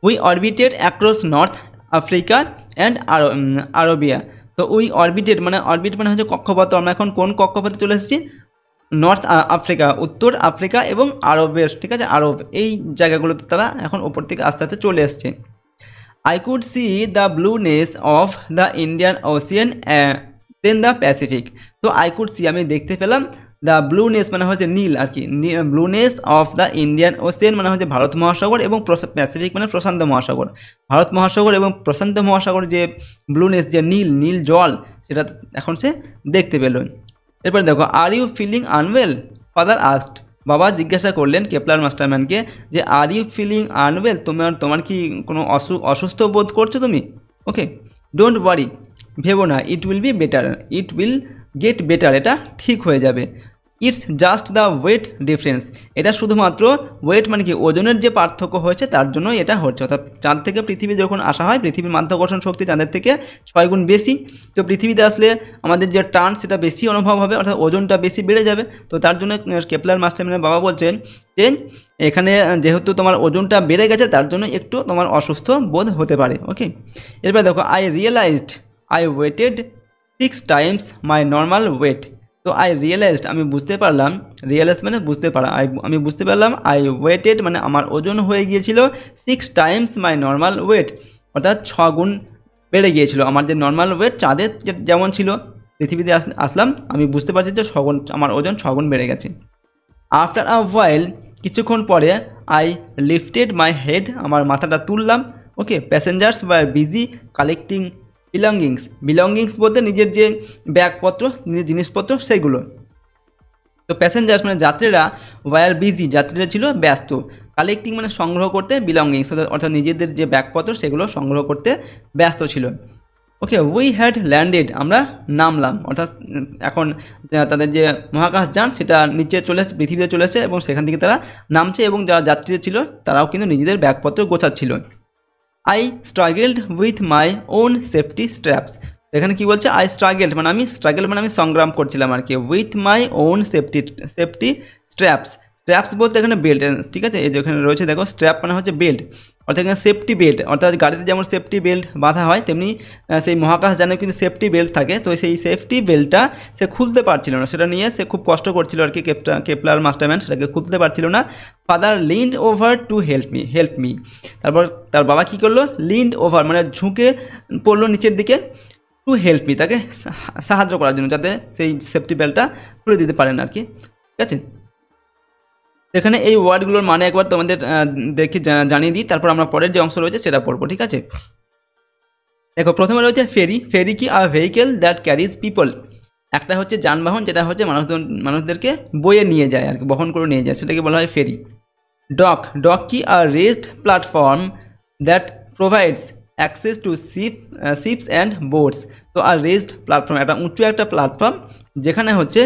We orbited across North Africa and Arabia, তো উই অরবিটেড মানে অরবিট মানে হচ্ছে কক্ষপথ, আমরা এখন কোন কক্ষপথে চলে এসেছি, নর্থ আফ্রিকা, উত্তর আফ্রিকা এবং আরবের, ঠিক আছে, আরব এই জায়গাগুলোতে তারা এখন ওপর থেকে আস্তে আস্তে চলে এসছে। I could see the blueness of the Indian Ocean then the Pacific, তো I could see আমি দেখতে পেলাম, দ্য ব্লুনেস মানে হচ্ছে নীল আর কি, ব্লুনেস অফ দ্য ইন্ডিয়ান ওশেন মানে হচ্ছে ভারত মহাসাগর, এবং প্যাসিফিক মানে প্রশান্ত মহাসাগর, ভারত মহাসাগর এবং প্রশান্ত মহাসাগর যে ব্লুনেস যে নীল জল সেটা এখন সে দেখতে পেল। এরপর দেখো, are you feeling unwell father asked, বাবা জিজ্ঞাসা করলেন কেপলার মাস্টারম্যানকে যে আর ইউ ফিলিং আনওয়েল, তোমার কি কোনো অসুস্থ বোধ করছো তুমি, ওকে। ডোন্ট ওয়ারি ভেবো না, it will be better, it will get better, এটা ঠিক হয়ে যাবে। It's just the weight difference, এটা শুধুমাত্র ওয়েট মানে কি ওজনের যে পার্থক্য হয়েছে তার জন্য এটা হচ্ছে। অর্থাৎ চাঁদ থেকে পৃথিবী যখন আসা হয়, পৃথিবীর মাধ্যাকর্ষণ শক্তি চাঁদের থেকে 6 গুণ বেশি, তো পৃথিবীতে আসলে আমাদের যে টান সেটা বেশি অনুভব হবে, অর্থাৎ ওজনটা বেশি বেড়ে যাবে। তো তার জন্য কেপলার মাস্টারম্যানের বাবা বলছেন যে এখানে যেহেতু তোমার ওজনটা বেড়ে গেছে তার জন্য একটু তোমার অসুস্থ বোধ হতে পারে। ওকে, এরপর দেখো I realised I weighed 6 times my normal weight. তো আই রিয়েলাইজড আমি বুঝতে পারলাম, রিয়েলাইজ মানে বুঝতে পারা, আমি বুঝতে পারলাম আই ওয়েটেড মানে আমার ওজন হয়ে গিয়েছিল 6 টাইমস মাই নর্মাল ওয়েট, অর্থাৎ 6 গুণ বেড়ে গিয়েছিল আমার যে নর্মাল ওয়েট চাঁদের যেমন ছিল, পৃথিবীতে আসলাম আমি বুঝতে পারছি যে 6 গুণ আমার ওজন 6 গুণ বেড়ে গেছে। আফটার আ হোয়াইল কিছুক্ষণ পরে আই লিফটেড মাই হেড আমার মাথাটা তুললাম। Okay, passengers were busy collecting belongings বলতে নিজের যে ব্যাগপত্র, নিজের জিনিসপত্র সেগুলো। তো প্যাসেঞ্জার্স মানে যাত্রীরা, ওয়ার বিজি যাত্রীরা ছিল ব্যস্ত, কালেক্টিং মানে সংগ্রহ করতে, বিলঙ্গিংস অর্থাৎ নিজেদের যে ব্যাগপত্র সেগুলো সংগ্রহ করতে ব্যস্ত ছিল। ওকে, উই হ্যাড ল্যান্ডেড আমরা নামলাম, অর্থাৎ এখন তাদের যে মহাকাশযান সেটা নিচে চলে এসেছে, পৃথিবীতে চলেছে এবং সেখান থেকে তারা নামছে এবং যারা যাত্রী ছিল তারাও কিন্তু নিজেদের ব্যাগপত্র গোছাচ্ছিল। I struggled with my own safety straps, এখানে কি বলছে আই স্ট্রাগেলড মানে আমি সংগ্রাম করছিলাম আর কি, with my own safety straps বলতে এখানে বেল্ট, ঠিক আছে, এই যেখানে রয়েছে দেখো স্ট্র্যাপ মানে হচ্ছে বেল্ট, অর্থাৎ এখানে সেফটি বেল্ট, অর্থাৎ গাড়িতে যেমন সেফটি বেল্ট বাঁধা হয় তেমনি সেই মহাকাশযানে কিন্তু সেফটি বেল্ট থাকে। তো সেই সেফটি বেল্টটা সে খুলতে পারছিল না, সেটা নিয়ে সে খুব কষ্ট করছিল আর কি, কেপলার মাস্টারম্যান সেটাকে খুলতে পারছিল না। Father leaned over to help me, তারপর তার বাবা কী করলো, লিন্ড ওভার মানে ঝুঁকে পড়লো নিচের দিকে, টু হেল্প মি তাকে সাহায্য করার জন্য, যাতে সেই সেফটি বেল্টটা খুলে দিতে পারেন আর কি, ঠিক আছে। এখানে এই ওয়ার্ডগুলোর মানে একবার তোমাদের দেখে জানিয়ে দিই, তারপর আমরা পরের যে অংশ রয়েছে সেটা পড়বো, ঠিক আছে। দেখো প্রথমে রয়েছে ফেরি কি আ ভেহিকেল দ্যাট ক্যারিজ পিপল, একটা হচ্ছে যানবাহন যেটা হচ্ছে মানুষদেরকে বয়ে নিয়ে যায় আর কি, বহন করে নিয়ে যায়, সেটাকে বলা হয় ফেরি। ডক কি a raised platform that provides access to ships and boats. তো আর রেজড প্ল্যাটফর্ম একটা উঁচু একটা প্ল্যাটফর্ম যেখানে হচ্ছে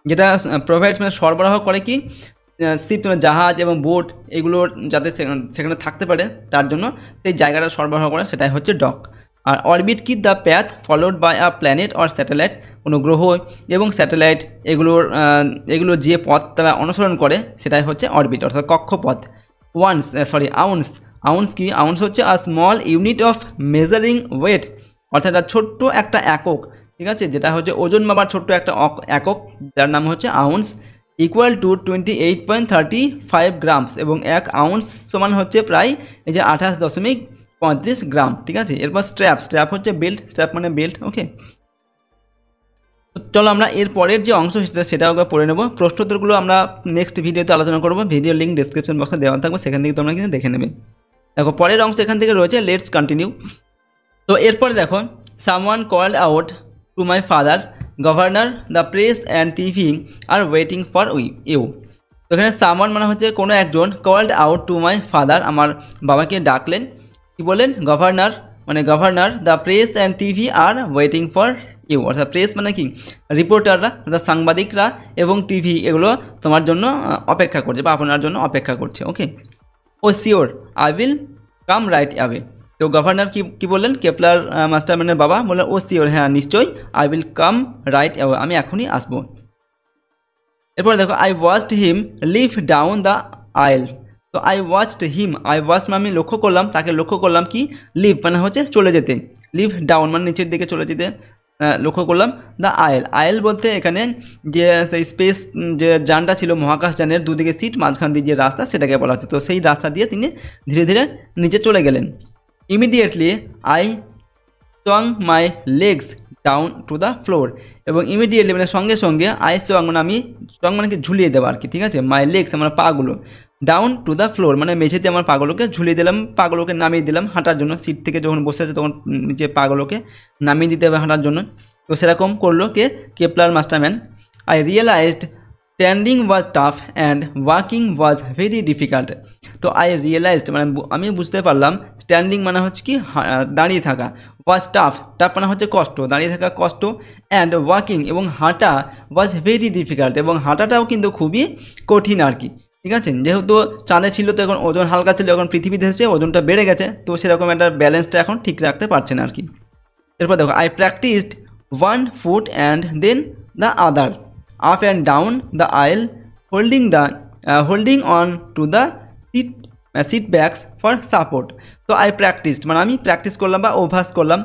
যেটা প্রোভাইডস মানে সরবরাহ করে কি শিপ মানে জাহাজ এবং বোট এগুলোর যাতে সেখানে থাকতে পারে তার জন্য সেই জায়গাটা সরবরাহ করে, সেটাই হচ্ছে ডক। আর অরবিট কি the path followed by a planet or satellite, কোনো গ্রহ এবং স্যাটেলাইট এগুলোর যে পথ তারা অনুসরণ করে সেটাই হচ্ছে অরবিট অর্থাৎ কক্ষপথ। আউন্স কি, আউন্স হচ্ছে a small unit of measuring weight, অর্থাৎ একটা ছোট্ট একটা একক, ঠিক আছে, যেটা হচ্ছে ওজন মাপার ছোট্ট একটা একক, যার নাম হচ্ছে আউন্স, ইকুয়াল টু 28.35 গ্রামস, এবং 1 আউন্স সমান হচ্ছে প্রায় এই যে 28.35 গ্রাম, ঠিক আছে। এরপর স্ট্র্যাপ হচ্ছে বেল্ট, স্ট্র্যাপ মানে বেল্ট। ওকে, চলো আমরা এর পরের যে অংশ সেটাও একবার পড়ে নেব, প্রশ্নোত্তরগুলো আমরা নেক্সট ভিডিওতে আলোচনা করবো, ভিডিও লিঙ্ক ডিসক্রিপশন বক্সে দেওয়া থাকবে, সেখান থেকে তোমরা কিন্তু দেখে নেবে। দেখো পরের অংশ এখান থেকে রয়েছে, লেটস কন্টিনিউ। তো এরপরে দেখো, someone called out to my father, governor, the press and TV are waiting for you. তো এখানে সামওয়ান মানে হচ্ছে কোনো একজন, called out to my father আমার বাবাকে ডাকলেন, কি বলেন, governor, the press and TV are waiting for you, অর্থাৎ প্রেস মানে কি রিপোর্টাররা অর্থাৎ সাংবাদিকরা এবং টিভি এগুলো তোমার জন্য অপেক্ষা করছে বা আপনার জন্য অপেক্ষা করছে। Okay, oh sure I will come right away. তো গভর্নর কি বললেন, কেপলার মাস্টারম্যানের বাবা বললেন ও শিওর হ্যাঁ নিশ্চয়ই, I will come right away আমি এখনই আসবো। এরপরে দেখো, I watched him leave down the aisle. তো আই ওয়াচড মানে আমি লক্ষ্য করলাম, তাকে লক্ষ্য করলাম কি, লিভ মানে হচ্ছে চলে যেতে, লিভ ডাউন মানে নিচের দিকে চলে যেতে লক্ষ্য করলাম। দ্য আইল বলতে এখানে যে সেই স্পেস যে যানটা ছিল মহাকাশযানের দুদিকে সিট মাঝখান দিয়ে যে রাস্তা সেটাকে বলা হচ্ছে। তো সেই রাস্তা দিয়ে তিনি ধীরে ধীরে নিচে চলে গেলেন। Immediately I song my legs down to the floor, এবং ইমিডিয়েটলি মানে সঙ্গে সঙ্গে আই সং মানে আমি সং মানে কি ঝুলিয়ে দেওয়া আর কি, ঠিক আছে, মাই লেগস আমার পাগুলো, ডাউন টু দ্য ফ্লোর মানে মেঝেতে আমার পাগুলোকে ঝুলিয়ে দিলাম, পাগুলোকে নামিয়ে দিলাম হাঁটার জন্য, সিট থেকে যখন বসে আছে তখন নিচে পাগুলোকে নামিয়ে দিতে হবে হাঁটার জন্য। তো সেরকম করলো Kepler Masterman. I realised standing was tough and walking was very difficult. তো আই রিয়েলাইজড মানে আমি বুঝতে পারলাম, স্ট্যান্ডিং মানে হচ্ছে কি দাঁড়িয়ে থাকা, ওয়াজ টাফ, টাফ মানে হচ্ছে কষ্ট, দাঁড়িয়ে থাকা কষ্ট, অ্যান্ড ওয়াকিং এবং হাঁটা ওয়াজ ভেরি ডিফিকাল্ট, এবং হাঁটাটাও কিন্তু খুবই কঠিন আর কি। ঠিক আছে, যেহেতু চাঁদে ছিল তো এখন ওজন হালকা ছিল, এখন পৃথিবীতে এসেছে ওজনটা বেড়ে গেছে, তো সেরকম একটা ব্যালেন্সটা এখন ঠিক রাখতে পারছে না আর কি। এরপর দেখো, I practised one foot and then the other up and down the aisle holding on to the seat backs for support. তো আই প্র্যাকটিসড মানে আমি প্র্যাকটিস করলাম বা অভ্যাস করলাম,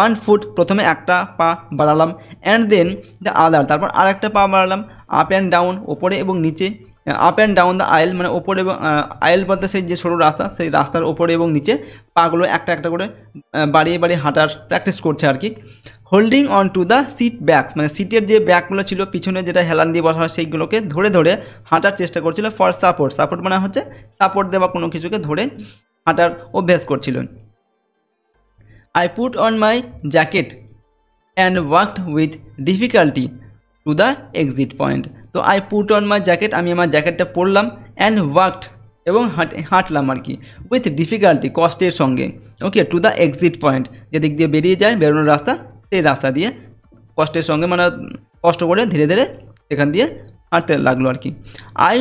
1 ফুট প্রথমে একটা পা বাড়ালাম, অ্যান্ড দেন দ্য আদার তারপর আর একটা পা বাড়ালাম, আপ অ্যান্ড ডাউন ওপরে এবং নিচে, আপ অ্যান্ড ডাউন দ্য আইল মানে ওপরে এবং আইল বলতে সেই যে সরু রাস্তা, সেই রাস্তার ওপরে এবং নিচে পাগুলো একটা একটা করে বাড়িয়ে বাড়িয়ে হাঁটার প্র্যাকটিস করছে আর কি। Holding on to the seat bags মানে সিটের যে ব্যাগগুলো ছিল পিছনে যেটা হেলান দিয়ে বসা হয় সেইগুলোকে ধরে ধরে হাঁটার চেষ্টা করছিল, ফর সাপোর্ট, সাপোর্ট মানে হচ্ছে সাপোর্ট দেওয়া কোনো কিছুকে ধরে হাঁটার অভ্যাস করছিল। I put on my jacket and walked with difficulty to the exit point. তো I put on my jacket আমি আমার জ্যাকেটটা পরলাম, অ্যান্ড ওয়াকড এবং হাঁটলাম আর কি, উইথ ডিফিকাল্টি কষ্টের সঙ্গে, ওকে, টু দ্য এক্সিট পয়েন্ট যেদিক দিয়ে বেরিয়ে যায় বেরোনোর রাস্তা, সেই রাস্তা দিয়ে কষ্টের সঙ্গে মানে কষ্ট করে ধীরে ধীরে সেখান দিয়ে হাঁটতে লাগলো আর কি। I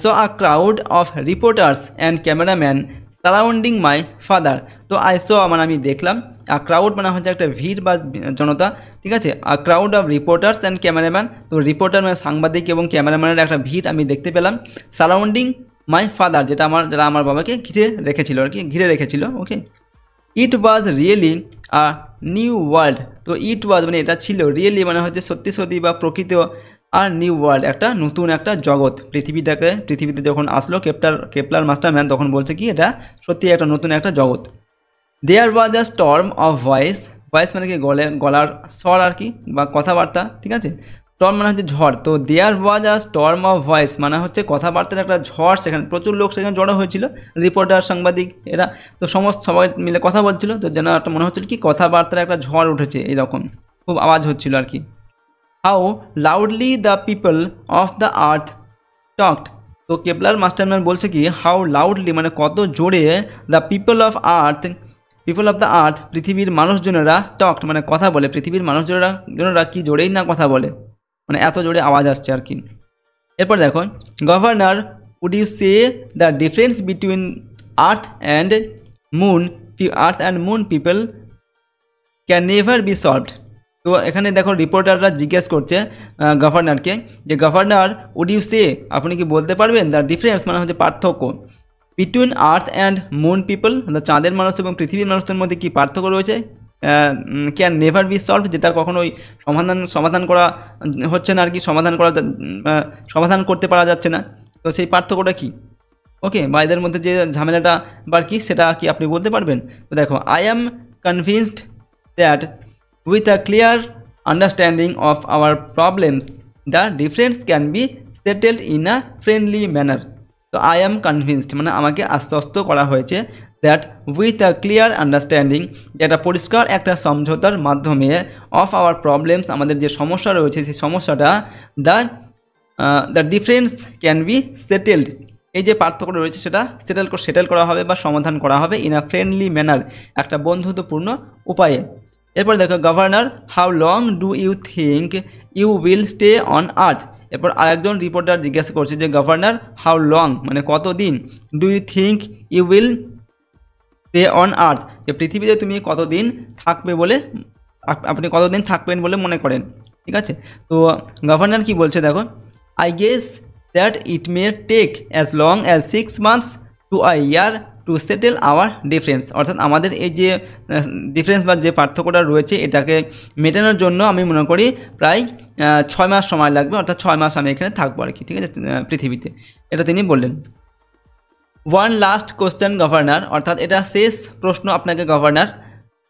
saw a crowd of reporters and cameraman surrounding my father. তো আই স মানে আমি দেখলাম, আর ক্রাউড মানে হচ্ছে একটা ভিড় বা জনতা, ঠিক আছে, আর crowd of reporters and cameraman, তো রিপোর্টার মানে সাংবাদিক এবং ক্যামেরাম্যানের একটা ভিড় আমি দেখতে পেলাম, সারাউন্ডিং মাই ফাদার যারা আমার বাবাকে ঘিরে রেখেছিল আর কি, ঘিরে রেখেছিল, okay. It was really a new world. তো ইট ওয়াজ মানে এটা ছিল, রিয়েলি মানে হচ্ছে সত্যি সত্যি বা প্রকৃত, আর নিউ ওয়ার্ল্ড একটা নতুন একটা জগৎ, পৃথিবীতে যখন আসলো কেপলার মাস্টারম্যান তখন বলছে কি এটা সত্যি একটা নতুন একটা জগৎ। দেয়ার was a Sturm of voice মানে কি গলার স্বর আর কি বা কথাবার্তা, ঠিক আছে, স্টর্ম মানে হচ্ছে ঝড়, তো there was a Sturm of voice মানে হচ্ছে কথাবার্তার একটা ঝড়, সেখানে প্রচুর লোক সেখানে জড়ো হয়েছিল, রিপোর্টার সাংবাদিক এরা, তো সবাই মিলে কথা বলছিল, তো যেন একটা মনে হচ্ছিল কি কথাবার্তার একটা ঝড় উঠেছে, এরকম খুব আওয়াজ হচ্ছিল আর কি। How loudly the people of the earth talked. তো কেপলার মাস্টারম্যান বলছে কি হাউ লাউডলি মানে কত জোরে, the people of the earth পৃথিবীর মানুষজনেরা, টকড মানে কথা বলে, পৃথিবীর মানুষজনেরা কি জোরেই না কথা বলে, মানে এত জোরে আওয়াজ আসছে আর কি। এরপর দেখো, governor would you say the difference between earth and moon people can never be solved. তো এখানে দেখো রিপোর্টাররা জিজ্ঞেস করছে গভর্নরকে যে গভর্নর উড ইউ সে আপনি কি বলতে পারবেন দ্য ডিফারেন্স মানে হচ্ছে পার্থক্য, between earth and moon people চাঁদের মানুষ এবং পৃথিবীর মানুষদের মধ্যে কি পার্থক্য রয়েছে, ক্যান নেভার বি সলভড যেটা কখনোই সমাধান করা হচ্ছে না আর কি, সমাধান করতে পারা যাচ্ছে না, তো সেই পার্থক্যটা কি, ওকে, বা এদের মধ্যে যে ঝামেলাটা বা কি সেটা কি আপনি বলতে পারবেন। তো দেখো, I am convinced that with a clear understanding of our problems the difference can be settled in a friendly manner. তো I am convinced মানে আমাকে আশ্বস্ত করা হয়েছে, that with a clear understanding যেটা পরিষ্কার একটা সমঝোতার মাধ্যমে, অফ আওয়ার প্রবলেমস আমাদের যে সমস্যা রয়েছে সেই সমস্যাটা, the difference can be settled এই যে পার্থক্য রয়েছে সেটা সেটেল করা হবে বা সমাধান করা হবে, ইন আ ফ্রেন্ডলি ম্যানার একটা বন্ধুত্বপূর্ণ উপায়ে। এরপর দেখো, governor how long do you think you will stay on earth. এরপর আরেকজন রিপোর্টার জিজ্ঞাসা করছে যে গভর্নর হাউ লং মানে কতদিন, do you think you will stay on earth যে পৃথিবীতে তুমি কতদিন থাকবে বলে আপনি কতদিন থাকবেন বলে মনে করেন, ঠিক আছে। তো গভর্নর কি বলছে দেখো, I guess that it may take as long as 6 months to a year to settle our difference, অর্থাৎ আমাদের এই যে ডিফারেন্স বা যে পার্থক্যটা রয়েছে এটাকে মেটানোর জন্য আমি মনে করি প্রায় 6 মাস সময় লাগবে, অর্থাৎ 6 মাস আমি এখানে থাকবো আর কি, ঠিক আছে, পৃথিবীতে, এটা তিনি বললেন। ওয়ান লাস্ট কোশ্চেন গভর্নর, অর্থাৎ এটা শেষ প্রশ্ন আপনাকে governor,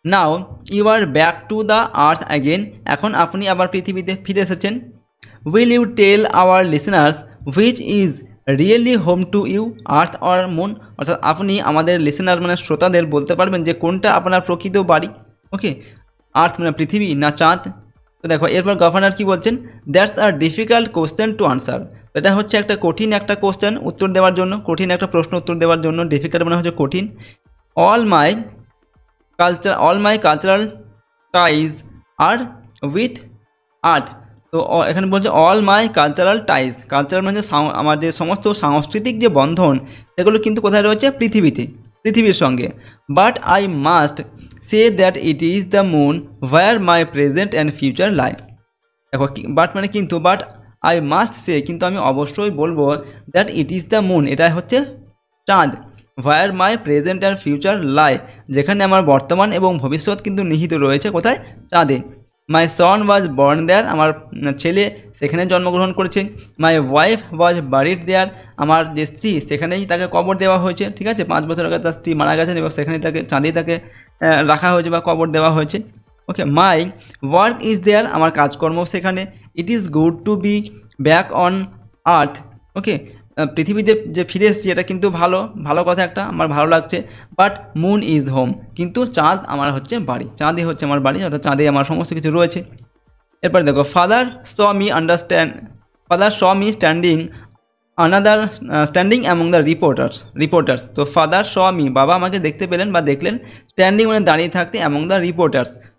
now you are back to the earth again, এখন আপনি আবার পৃথিবীতে ফিরে এসেছেন, will you tell our listeners which is really home to you earth or moon, অর্থাৎ আপনি আমাদের লিসেনার মানে শ্রোতাদের বলতে পারবেন যে কোনটা আপনার প্রকৃত বাড়ি, ওকে, আর্থ মানে পৃথিবী না চাঁদ। তো দেখো এরপর গভর্নর কি বলছেন, that's a difficult question to answer, এটা হচ্ছে একটা কঠিন একটা কোশ্চেন উত্তর দেওয়ার জন্য, কঠিন একটা প্রশ্ন উত্তর দেওয়ার জন্য, ডিফিকাল্ট মানে হচ্ছে কঠিন। All my all my cultural ties are with earth. তো এখানে বলছে all my cultural ties, cultural মানে আমার যে সমস্ত সাংস্কৃতিক যে বন্ধন সেগুলো কিন্তু কোথায় রয়েছে, পৃথিবীর সঙ্গে। But I must say that it is the moon where my present and future lie. দেখো বাট মানে কিন্তু, বাট আই মাস্ট সে কিন্তু আমি অবশ্যই বলবো, that it is the moon এটা হচ্ছে চাঁদ, হোয়ার মাই প্রেজেন্ট অ্যান্ড ফিউচার লাই যেখানে আমার বর্তমান এবং ভবিষ্যৎ কিন্তু নিহিত রয়েছে কোথায়, চাঁদে। মাই সন ওয়াজ বর্ন দেয়ার, আমার ছেলে সেখানে জন্মগ্রহণ করেছে। মাই ওয়াইফ ওয়াজ বারিড দেয়ার, আমার যে স্ত্রী সেখানেই তাকে কবর দেওয়া হয়েছে, ঠিক আছে। 5 বছর আগে তার স্ত্রী মারা গেছেন এবং সেখানেই তাকে চাঁদেই তাকে রাখা হয়েছে বা কবর দেওয়া হয়েছে। ওকে, মাই ওয়ার্ক ইজ দেয়ার, আমার কাজকর্ম সেখানে। It is good to be back on earth, okay, পৃথিবীতে যে ফিরে এসেছি এটা কিন্তু ভালো কথা একটা, আমার ভালো লাগছে। বাট মুন ইজ হোম, কিন্তু চাঁদ আমার হচ্ছে বাড়ি, চাঁদই হচ্ছে আমার বাড়ি, অর্থাৎ চাঁদে আমার সমস্ত কিছু রয়েছে। এরপর দেখো father saw me standing among the reporters. তো ফাদার স মি, বাবা আমাকে দেখতে পেলেন বা দেখলেন, স্ট্যান্ডিং মানে দাঁড়িয়ে থাকতে, অ্যামং দ্য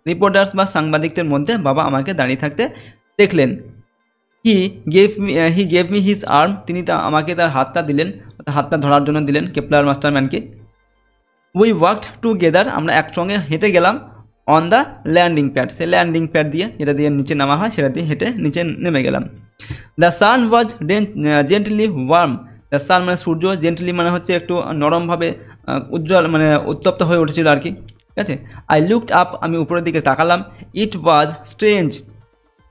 রিপোর্টার্স বা সাংবাদিকদের মধ্যে বাবা আমাকে দাঁড়িয়ে থাকতে দেখলেন। He gave me his arm, তিনি আমাকে তার হাতটা দিলেন, হাতটা ধরার জন্য দিলেন কেপলার মাস্টারম্যানকে। উই ওয়ার্কড টুগেদার, আমরা একসঙ্গে হেঁটে গেলাম। অন দ্য ল্যান্ডিং প্যাড, সেই ল্যান্ডিং প্যাড দিয়ে, যেটা দিয়ে নিচে নামা হয় সেটা দিয়ে হেঁটে নিচে নেমে গেলাম। The sun was gently warm, the sun মানে সূর্য, জেন্টলি মানে হচ্ছে একটু নরমভাবে উজ্জ্বল মানে উত্তপ্ত হয়ে উঠেছিল আর কি, ঠিক আছে। আই লুকড আপ, আমি উপরের দিকে তাকালাম। It was strange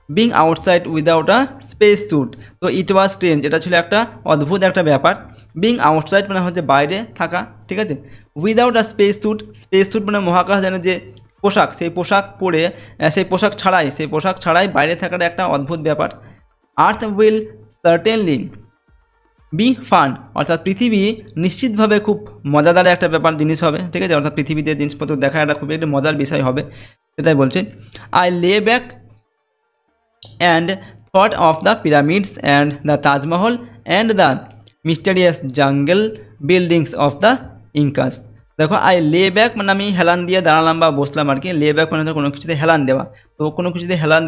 being outside without a space suit, তো ইট ওয়াজ স্ট্রেঞ্জ এটা ছিল একটা অদ্ভুত একটা ব্যাপার। বিং আউটসাইড মানে হচ্ছে বাইরে থাকা, ঠিক আছে। উইদাউট আ স্পেস স্যুট মানে মহাকাশযানের যে পোশাক, সেই পোশাক ছাড়াই বাইরে থাকাটা একটা অদ্ভুত ব্যাপার। আর্থ উইল সার্টেনলি বি ফান, অর্থাৎ পৃথিবী নিশ্চিতভাবে খুব মজাদার একটা জিনিস হবে, ঠিক আছে। অর্থাৎ পৃথিবীতে জিনিসপত্র দেখা একটা খুবই একটা মজার বিষয় হবে, সেটাই বলছে। আই লে back and thought of the pyramids and the Taj Mahal and the mysterious jungle buildings of the Incas। দেখো আই লে ব্যাক মানে আমি হেলান দিয়ে দাঁড়ালাম বা বসলাম আর কি, লে ব্যাক মানে কোনো কিছুতে হেলান দেওয়া, তো কোনো কিছুতে হেলান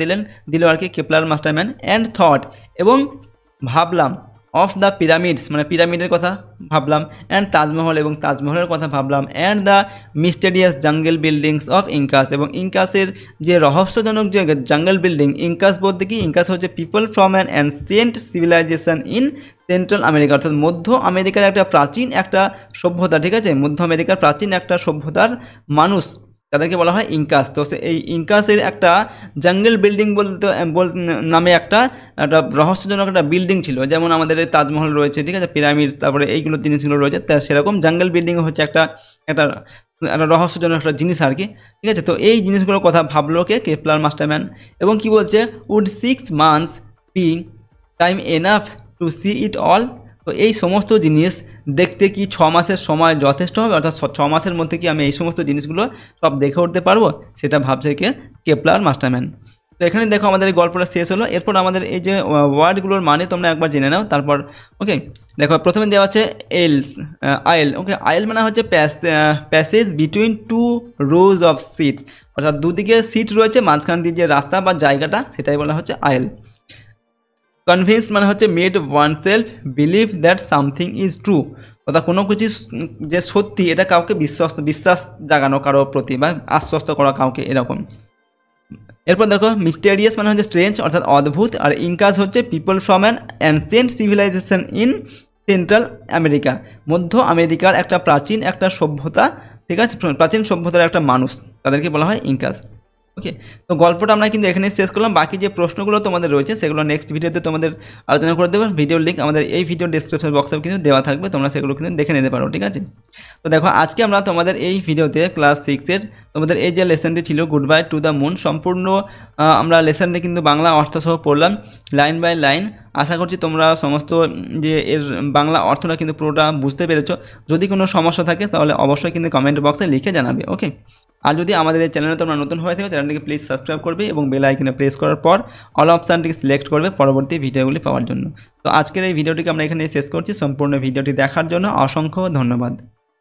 দিল আর কি কেপলার মাস্টারম্যান। অ্যান্ড থট, এবং ভাবলাম, অফ দ্য পিরামিডস মানে পিরামিডের কথা ভাবলাম, অ্যান্ড তাজমহল এবং তাজমহলের কথা ভাবলাম, and the mysterious jungle buildings of incus, এবং ইনকাসের যে রহস্যজনক যে জাঙ্গল বিল্ডিং। ইনকাস বলতে কি, ইনকাস হচ্ছে people from an ancient civilisation in Central America, অর্থাৎ মধ্য আমেরিকার একটা প্রাচীন একটা সভ্যতা, ঠিক আছে। মধ্য আমেরিকার প্রাচীন একটা সভ্যতার মানুষ, তাদেরকে বলা হয় ইনকাস। তো এই ইনকাসের একটা জঙ্গল বিল্ডিং নামে একটা রহস্যজনক একটা বিল্ডিং ছিল, যেমন আমাদের তাজমহল রয়েছে, ঠিক আছে, পিরামিড, তারপরে এইগুলো জিনিসগুলো রয়েছে, তা সেরকম জঙ্গল বিল্ডিং হচ্ছে একটা রহস্যজনক একটা জিনিস আর কি, ঠিক আছে। তো এই জিনিসগুলোর কথা ভাবলো কেপলার মাস্টারম্যান, এবং কি বলছে, would 6 months be time enough to see it all, তো এই সমস্ত জিনিস দেখতে কি 6 মাসের সময় যথেষ্ট হবে, অর্থাৎ 6 মাসের মধ্যে কি আমি এই সমস্ত জিনিসগুলো সব দেখে উঠতে পারবো, সেটা ভাবছে কেপলার মাস্টারম্যান। তো এখানে দেখো আমাদের এই গল্পটা শেষ হলো। এরপর আমাদের এই যে ওয়ার্ডগুলোর মানে তোমরা একবার জেনে নাও, তারপর ওকে। দেখো প্রথমে দেওয়া আছে আইল, ওকে, আইল মানে হচ্ছে passage between 2 rows of seats, অর্থাৎ দুদিকে সিট রয়েছে, মাঝখান দিয়ে যে রাস্তা বা জায়গাটা সেটাই বলা হচ্ছে আইল। কনভিন্সড মানে হচ্ছে made oneself believe that something is true, অর্থাৎ কোনো কিছু যে সত্যি এটা কাউকে বিশ্বাস জাগানো কারো প্রতি বা আশ্বস্ত করা কাউকে, এরকম। এরপর দেখো মিস্টেরিয়াস মানে হচ্ছে স্ট্রেঞ্জ, অর্থাৎ অদ্ভুত। আর ইনকাস হচ্ছে people from an ancient civilisation in Central America, মধ্য আমেরিকার একটা প্রাচীন একটা সভ্যতা, ঠিক আছে, প্রাচীন সভ্যতার একটা মানুষ, তাদেরকে বলা হয় ইনকাস। ওকে, তো গল্পটা আমরা কিন্তু এখানে শেষ করলাম। বাকি যে প্রশ্নগুলো তোমাদের রয়েছে সেগুলো নেক্সট ভিডিওতে তোমাদের আলোচনা করে দেবো। ভিডিওর লিঙ্ক আমাদের এই ভিডিও ডেসক্রিপশন বক্সেও কিন্তু দেওয়া থাকবে, তোমরা সেগুলো কিন্তু দেখে নিতে পারো, ঠিক আছে। তো দেখো আজকে আমরা তোমাদের এই ভিডিওতে ক্লাস 6-এর তোমাদের এই যে লেসনটি ছিল good bye to the moon, সম্পূর্ণ আমরা লেসনটি কিন্তু বাংলা অর্থসহ পড়লাম লাইন বাই লাইন। আশা করছি তোমরা সমস্ত যে এর বাংলা অর্থটা কিন্তু পুরোটা বুঝতে পেরেছো। যদি কোনো সমস্যা থাকে তাহলে অবশ্যই কিন্তু কমেন্ট বক্সে লিখে জানাবে, ওকে। আর যদি আমাদের এই চ্যানেলে তোমরা নতুন হয়ে থাকো, চ্যানেলটিকে প্লিজ সাবস্ক্রাইব করবে এবং বেল আইকনে প্রেস করার পর অল অপশানটিকে সিলেক্ট করবে পরবর্তী ভিডিওগুলি পাওয়ার জন্য। তো আজকের এই ভিডিওটিকে আমরা এখানে শেষ করছি। সম্পূর্ণ ভিডিওটি দেখার জন্য অসংখ্য ধন্যবাদ।